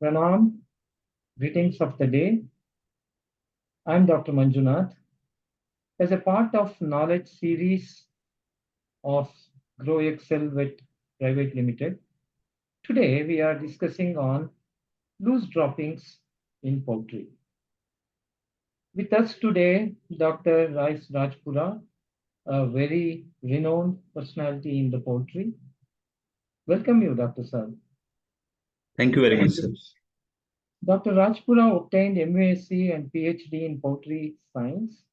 Pranam, greetings of the day. I'm Dr. Manjunath. As a part of knowledge series of Groexl with Private Limited, today we are discussing on loose droppings in poultry. With us today, Dr. Rais Rajpura, a very renowned personality in the poultry. Welcome you, Dr. Sir. Thank you very much, sir. Dr. Rajpura obtained MASc and PhD in poultry science.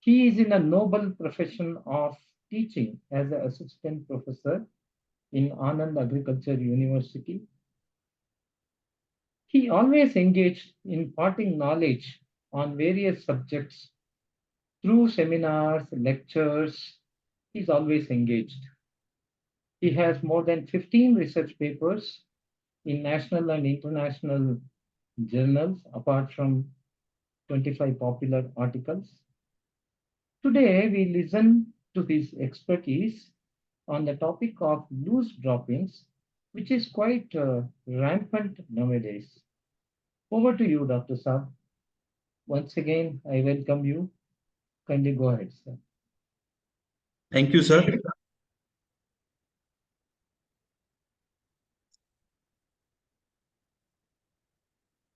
He is in a noble profession of teaching as an assistant professor in Anand Agriculture University. He always engaged in imparting knowledge on various subjects through seminars, lectures. He's always engaged. He has more than 15 research papers in national and international journals, apart from 25 popular articles. Today, we listen to his expertise on the topic of loose droppings, which is quite rampant nowadays. Over to you, Dr. Saab. Once again, I welcome you. Kindly go ahead, sir. Thank you, sir.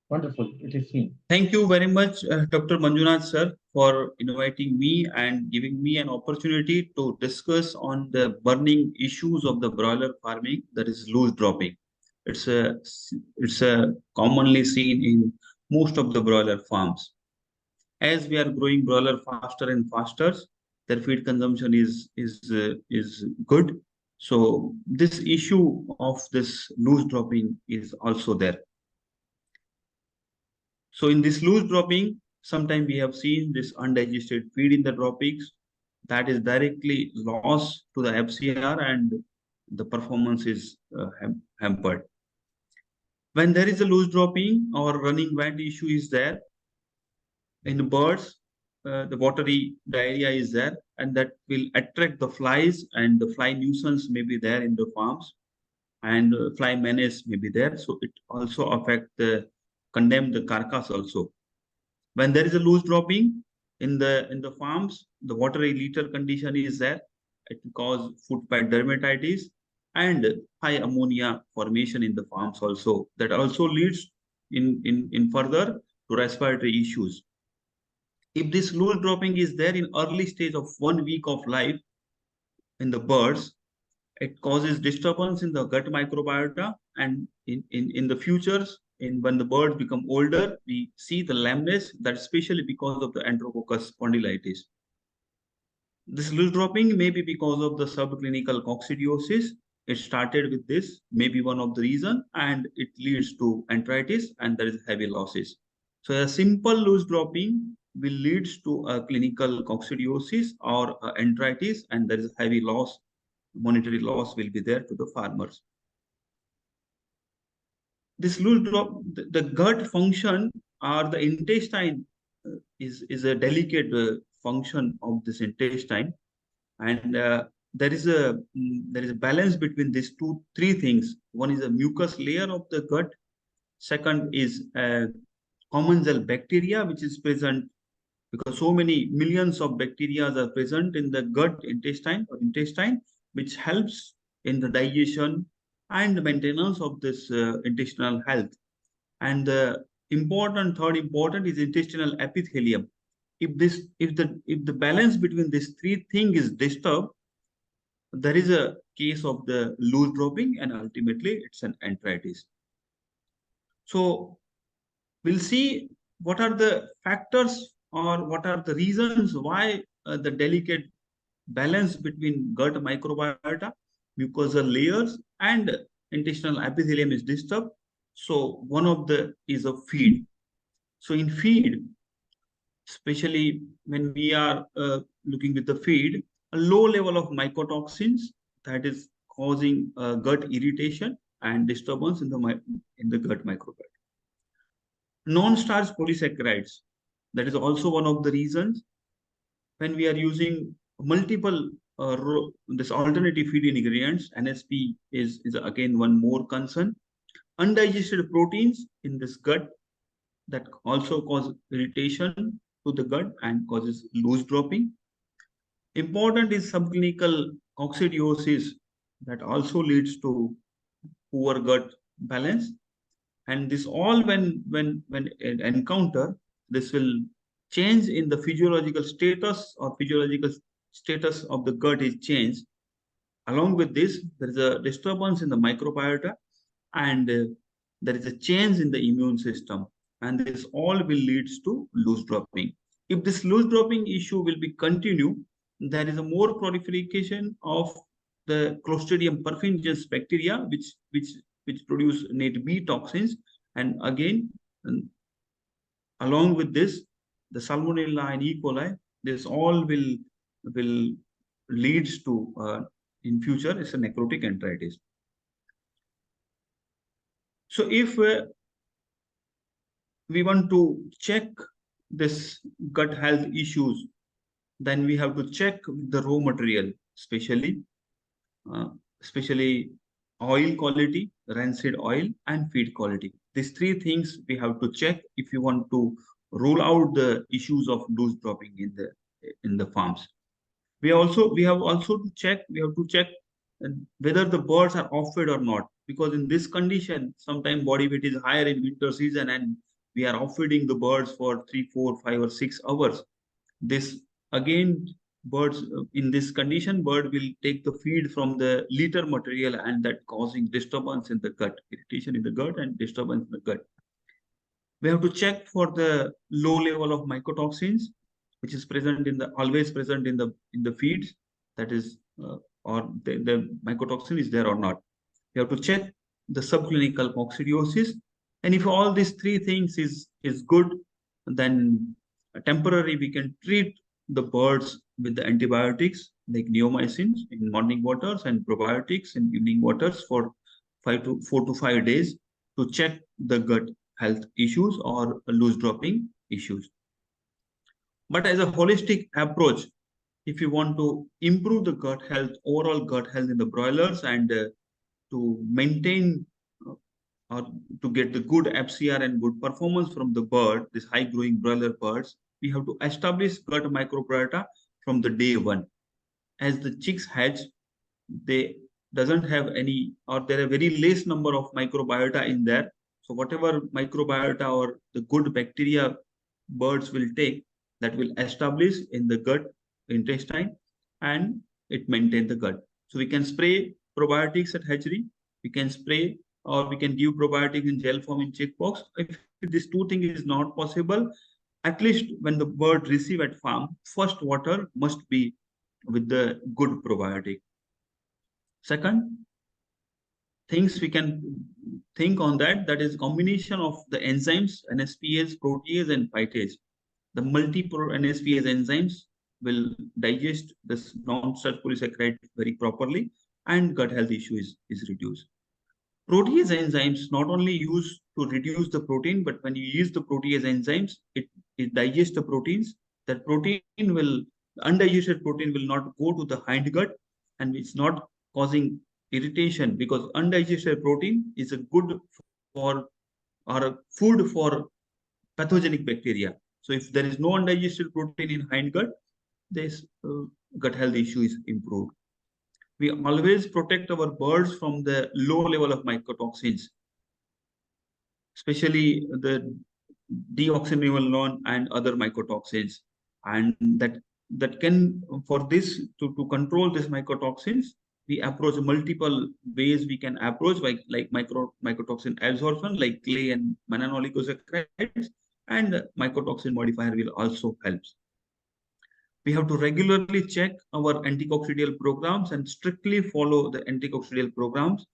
Wonderful. It is seen. Thank you very much, Dr. Manjunath, sir, for inviting me and giving me an opportunity to discuss on the burning issues of the broiler farming, that is loose dropping. It's a commonly seen in most of the broiler farms. As we are growing broiler faster and faster, their feed consumption is good. So this issue of this loose dropping is also there. So in this loose dropping, sometimes we have seen this undigested feed in the droppings that is directly lost to the FCR and the performance is hampered. When there is a loose dropping or running wet issue is there, in birds, the watery diarrhea is there and that will attract the flies and the fly nuisance may be there in the farms and fly menace may be there. So it also affect condemn the carcass also. When there is a loose dropping in the farms, the watery litter condition is there. It can cause foot pad dermatitis and high ammonia formation in the farms also. That also leads in further to respiratory issues. If this loose dropping is there in early stage of 1 week of life in the birds, it causes disturbance in the gut microbiota and in the futures when the birds become older, we see the lameness, that's especially because of the Enterococcus spondylitis. This loose dropping may be because of the subclinical coccidiosis. It started with this, maybe one of the reason, and it leads to enteritis and there is heavy losses. So a simple loose dropping will lead to a clinical coccidiosis or enteritis and there is heavy loss, monetary loss will be there to the farmers. This loose drop, the gut function or the intestine is a delicate function of this intestine, and there is a balance between these three things. One is a mucus layer of the gut. Second is commensal bacteria, which is present because so many millions of bacteria are present in the gut intestine, which helps in the digestion and maintenance of this intestinal health. And the third important is intestinal epithelium. If the balance between these three things is disturbed, there is a case of the loose dropping and ultimately it's an enteritis. So we'll see what are the factors or what are the reasons why the delicate balance between gut microbiota, mucosal layers, and intestinal epithelium is disturbed. So one of the is a feed. So in feed, especially when we are looking with the feed, a low level of mycotoxins that is causing gut irritation and disturbance in the gut microbiota. Non-starch polysaccharides, that is also one of the reasons. When we are using multiple this alternative feed ingredients, NSP is again one more concern. undigested proteins in this gut that also cause irritation to the gut and causes loose dropping. Important is subclinical coccidiosis that also leads to poor gut balance. And this all when encounter, this will change in the physiological status, or physiological status of the gut is changed. Along with this, there is a disturbance in the microbiota, and there is a change in the immune system, and this all will leads to loose dropping. If this loose dropping issue will be continue, there is a more proliferation of the Clostridium perfringens bacteria, which produce net B toxins, and again, along with this, the Salmonella and E. coli, this all will leads to in future is a necrotic enteritis. So if we want to check this gut health issues, then we have to check the raw material, uh, especially oil quality, rancid oil, and feed quality. These three things we have to check if you want to rule out the issues of loose dropping in the farms. We have to check whether the birds are off fed or not, because in this condition sometimes body weight is higher in winter season, and we are off feeding the birds for 3, 4, 5, or 6 hours. This again, birds in this condition, bird will take the feed from the litter material, and that causing disturbance in the gut, irritation in the gut and disturbance in the gut. We have to check for the low level of mycotoxins, which is present in the always present in the feeds, that is or the mycotoxin is there or not. We have to check the subclinical coccidiosis, and if all these three things is good, then temporary we can treat the birds with the antibiotics like neomycin in morning waters and probiotics in evening waters for 4 to 5 days to check the gut health issues or loose dropping issues. But as a holistic approach, if you want to improve the gut health, overall gut health in the broilers, and to maintain or to get the good FCR and good performance from the bird, this high growing broiler birds, we have to establish gut microbiota from the day one. As the chicks hatch, they doesn't have any, or there are very less number of microbiota in there. So whatever microbiota or the good bacteria birds will take, that will establish in the gut intestine, and it maintain the gut. So we can spray probiotics at hatchery, we can spray or we can give probiotics in gel form in chick box. If these two things is not possible, at least when the bird receive at farm, first water must be with the good probiotic. Second, things we can think on that is combination of the enzymes, NSPase, protease, and phytase. The multiple NSPase enzymes will digest this non-starch polysaccharide very properly, and gut health issue is reduced. Protease enzymes not only used to reduce the protein, but when you use the protease enzymes, it digests the proteins. That protein will, undigested protein will not go to the hind gut, and it's not causing irritation, because undigested protein is a good for, or a food for pathogenic bacteria. So if there is no undigested protein in hind gut, this gut health issue is improved. We always protect our birds from the low level of mycotoxins, especially the deoxynivalenol and other mycotoxins. And that can, for this to control this mycotoxins, we approach multiple ways. We can approach like mycotoxin absorption, like clay and mannanoligosaccharides, and mycotoxin modifier will also help. We have to regularly check our anticoccidial programs and strictly follow the anticoccidial programs.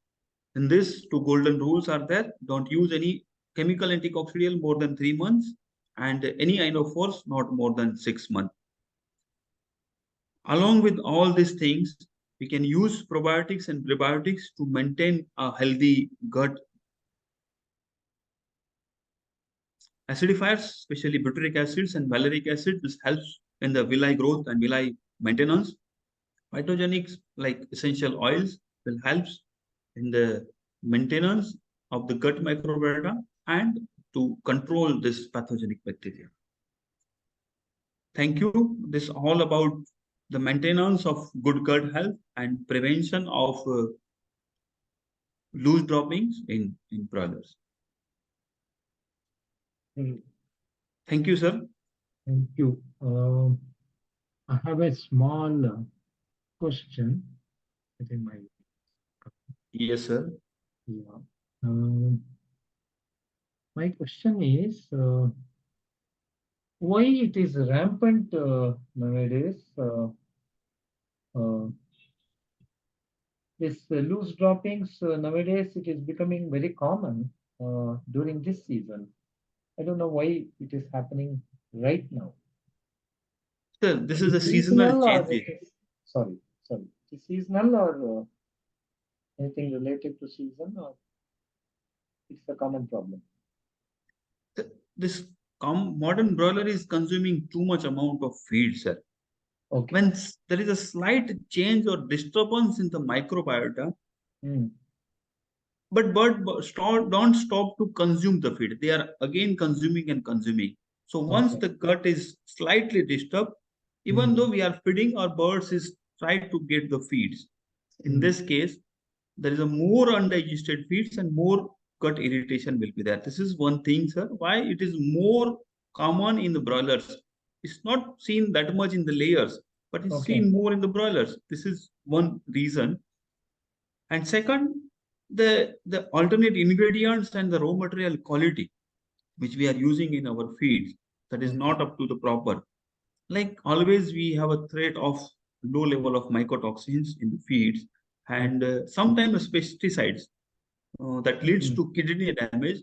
In this, two golden rules are there. Don't use any chemical anticoccidial more than 3 months, and any inophores not more than 6 months. Along with all these things, we can use probiotics and prebiotics to maintain a healthy gut. Acidifiers, especially butyric acids and valeric acid, this helps in the villi growth and villi maintenance. Phytogenics like essential oils will help in the maintenance of the gut microbiota and to control this pathogenic bacteria. Thank you. This is all about the maintenance of good gut health and prevention of loose droppings in broilers. Mm, Thank you, sir. thank you. I have a small question within my Yes, sir. yeah. Um, my question is why it is rampant nowadays. Uh, this loose droppings nowadays it is becoming very common during this season. I don't know why it is happening right now. Sir, this It is is a seasonal seasonal or change. it is sorry. It is seasonal or anything related to season or it's a common problem. This modern broiler is consuming too much amount of feed, sir. Okay. When there is a slight change or disturbance in the microbiota, Mm. but don't stop to consume the feed. They are again consuming and consuming. So once Okay. the gut is slightly disturbed, even though Mm. we are feeding, our birds is try to get the feeds. In Mm. this case, there is a more undigested feeds and more gut irritation will be there. This is one thing, sir. Why it is more common in the broilers. It's not seen that much in the layers, but it's Okay. seen more in the broilers. This is one reason. And second, the alternate ingredients and the raw material quality which we are using in our feeds that is Okay. not up to the proper. Like always, we have a threat of low level of mycotoxins in the feeds Okay. and sometimes pesticides that leads Mm. to kidney damage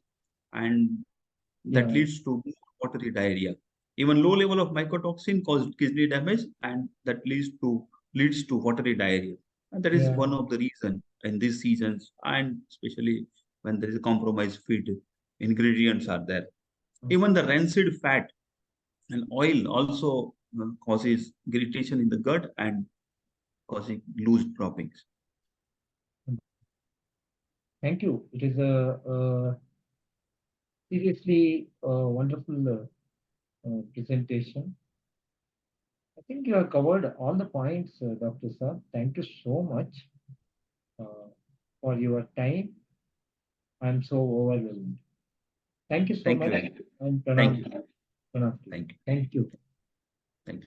and that Yeah. leads to watery diarrhea. Even low level of mycotoxin causes kidney damage and that leads to watery diarrhea. And that is Yeah. one of the reason in these seasons and especially when there is a compromised feed ingredients are there. Even the rancid fat and oil also causes irritation in the gut and causing loose droppings. Okay. Thank you. It is a seriously wonderful presentation. I think you have covered all the points, Dr. Sir. Thank you so much uh, for your time. I'm so overwhelmed. Thank you so Thank you much very much. and Thank Pranam, you. Pranam to you. Thank you. Thank you. Thank you.